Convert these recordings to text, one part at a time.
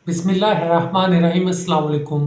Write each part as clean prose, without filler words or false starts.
बिस्मिल्लाहिर्रहमानिर्रहीम अस्सलाम वालेकुम।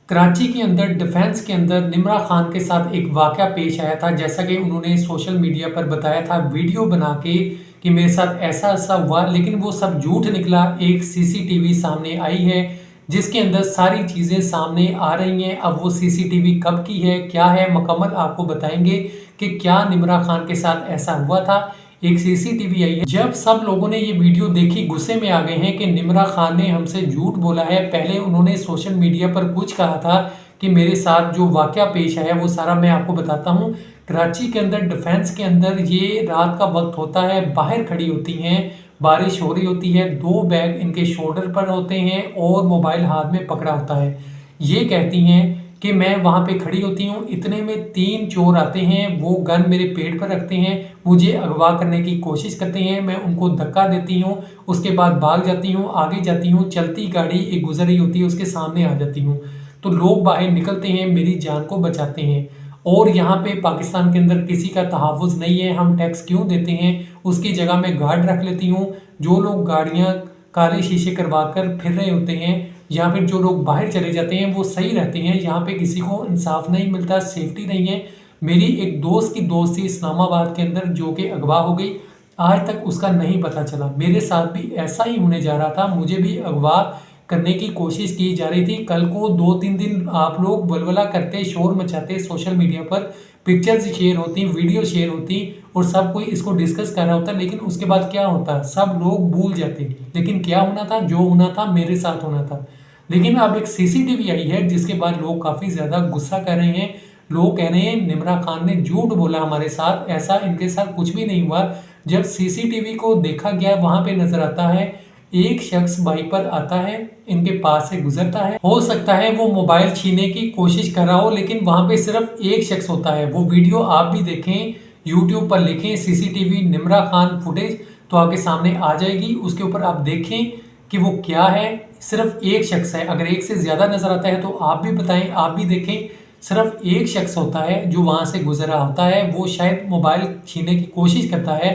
कराची के अंदर डिफेंस के अंदर निमरा खान के साथ एक वाक़या पेश आया था, जैसा कि उन्होंने सोशल मीडिया पर बताया था वीडियो बना के कि मेरे साथ ऐसा ऐसा हुआ, लेकिन वो सब झूठ निकला। एक सीसीटीवी सामने आई है जिसके अंदर सारी चीज़ें सामने आ रही हैं। अब वो सीसीटीवी कब की है, क्या है, मुकम्मल आपको बताएंगे कि क्या निमरा खान के साथ ऐसा हुआ था। एक सीसीटीवी आई है। जब सब लोगों ने ये वीडियो देखी, गुस्से में आ गए हैं कि निमरा खान ने हमसे झूठ बोला है। पहले उन्होंने सोशल मीडिया पर कुछ कहा था कि मेरे साथ जो वाक़या पेश आया वो सारा मैं आपको बताता हूँ। कराची के अंदर डिफेंस के अंदर ये रात का वक्त होता है, बाहर खड़ी होती हैं, बारिश हो रही होती है, 2 बैग इनके शोल्डर पर होते हैं और मोबाइल हाथ में पकड़ा होता है। ये कहती हैं कि मैं वहाँ पे खड़ी होती हूँ, इतने में 3 चोर आते हैं, वो गन मेरे पेट पर रखते हैं, मुझे अगवा करने की कोशिश करते हैं। मैं उनको धक्का देती हूँ, उसके बाद भाग जाती हूँ, आगे जाती हूँ, चलती गाड़ी एक गुजर रही होती है उसके सामने आ जाती हूँ। तो लोग बाहर निकलते हैं, मेरी जान को बचाते हैं। और यहाँ पे पाकिस्तान के अंदर किसी का तहफ़्फ़ुज़ नहीं है, हम टैक्स क्यों देते हैं, उसकी जगह मैं गार्ड रख लेती हूँ। जो लोग गाड़ियाँ काले शीशे करवा कर फिर रहे होते हैं या फिर जो लोग बाहर चले जाते हैं वो सही रहते हैं। यहाँ पे किसी को इंसाफ नहीं मिलता, सेफ्टी नहीं है। मेरी एक दोस्त की दोस्त थी इस्लामाबाद के अंदर जो कि अगवा हो गई, आज तक उसका नहीं पता चला। मेरे साथ भी ऐसा ही होने जा रहा था, मुझे भी अगवा करने की कोशिश की जा रही थी। कल को 2-3 दिन आप लोग वलवला करते, शोर मचाते, सोशल मीडिया पर पिक्चर्स शेयर होती, वीडियो शेयर होती और सब कोई इसको डिस्कस कर रहा होता, लेकिन उसके बाद क्या होता, सब लोग भूल जाते। लेकिन क्या होना था, जो होना था मेरे साथ होना था। लेकिन अब एक सीसीटीवी आई है जिसके बाद लोग काफ़ी ज़्यादा गुस्सा कर रहे हैं। लोग कह रहे हैं निमरा खान ने झूठ बोला हमारे साथ, ऐसा इनके साथ कुछ भी नहीं हुआ। जब सीसीटीवी को देखा गया, वहाँ पे नज़र आता है एक शख्स बाइक पर आता है, इनके पास से गुजरता है। हो सकता है वो मोबाइल छीनने की कोशिश कर रहा हो, लेकिन वहाँ पे सिर्फ एक शख्स होता है। वो वीडियो आप भी देखें, यूट्यूब पर लिखें सीसीटीवी निमरा खान फुटेज, तो आपके सामने आ जाएगी। उसके ऊपर आप देखें कि वो क्या है। सिर्फ एक शख्स है, अगर एक से ज़्यादा नज़र आता है तो आप भी बताएं, आप भी देखें। सिर्फ एक शख्स होता है जो वहाँ से गुजर रहा होता है। वो शायद मोबाइल छीनने की कोशिश करता है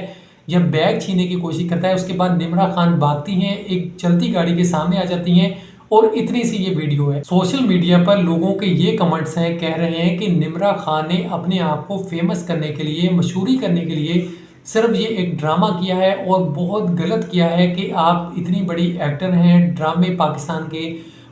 या बैग छीनने की कोशिश करता है। उसके बाद निमरा खान भागती हैं, एक चलती गाड़ी के सामने आ जाती हैं और इतनी सी ये वीडियो है। सोशल मीडिया पर लोगों के ये कमेंट्स हैं, कह रहे हैं कि निमरा खान ने अपने आप को फेमस करने के लिए, मशहूरी करने के लिए सिर्फ ये एक ड्रामा किया है और बहुत गलत किया है कि आप इतनी बड़ी एक्टर हैं। ड्रामे पाकिस्तान के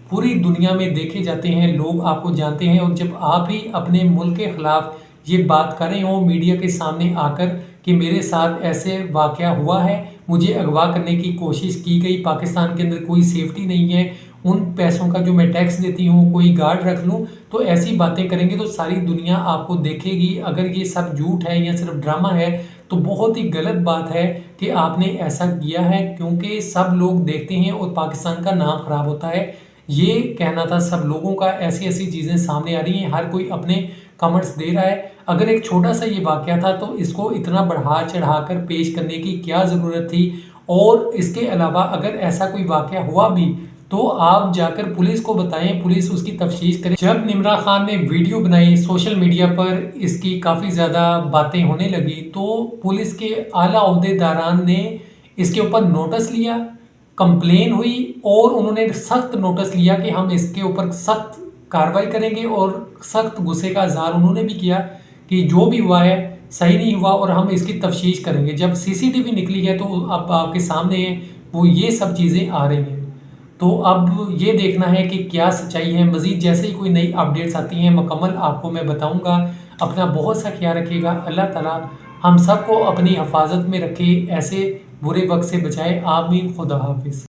पूरी दुनिया में देखे जाते हैं, लोग आपको जानते हैं, और जब आप ही अपने मुल्क के ख़िलाफ़ ये बात कर रहे हो मीडिया के सामने आकर कि मेरे साथ ऐसे वाक़या हुआ है, मुझे अगवा करने की कोशिश की गई, पाकिस्तान के अंदर कोई सेफ्टी नहीं है, उन पैसों का जो मैं टैक्स देती हूँ कोई गार्ड रख लूँ, तो ऐसी बातें करेंगे तो सारी दुनिया आपको देखेगी। अगर ये सब झूठ है या सिर्फ ड्रामा है तो बहुत ही गलत बात है कि आपने ऐसा किया है, क्योंकि सब लोग देखते हैं और पाकिस्तान का नाम ख़राब होता है। ये कहना था सब लोगों का, ऐसी ऐसी चीज़ें सामने आ रही हैं, हर कोई अपने कमेंट्स दे रहा है। अगर एक छोटा सा ये वाक़या था तो इसको इतना बढ़ा चढ़ा कर पेश करने की क्या ज़रूरत थी। और इसके अलावा अगर ऐसा कोई वाक़या हुआ भी तो आप जाकर पुलिस को बताएं, पुलिस उसकी तफ्तीश करे। जब निमरा खान ने वीडियो बनाई, सोशल मीडिया पर इसकी काफ़ी ज़्यादा बातें होने लगी, तो पुलिस के आला ओहदेदारान ने इसके ऊपर नोटिस लिया, कंप्लेन हुई और उन्होंने सख्त नोटिस लिया कि हम इसके ऊपर सख्त कार्रवाई करेंगे। और सख्त गुस्से का इजहार उन्होंने भी किया कि जो भी हुआ है सही नहीं हुआ और हम इसकी तफ्तीश करेंगे। जब सीसीटीवी निकली है तो अब आपके सामने वो ये सब चीज़ें आ रही हैं, तो अब ये देखना है कि क्या सच्चाई है। मज़ीद जैसे ही कोई नई अपडेट्स आती हैं मुकम्मल आपको मैं बताऊँगा। अपना बहुत सा ख्याल रखिएगा। अल्लाह ताला हम सबको अपनी हिफाजत में रखे, ऐसे बुरे वक्त से बचाए। आमीन। खुदा हाफिज़।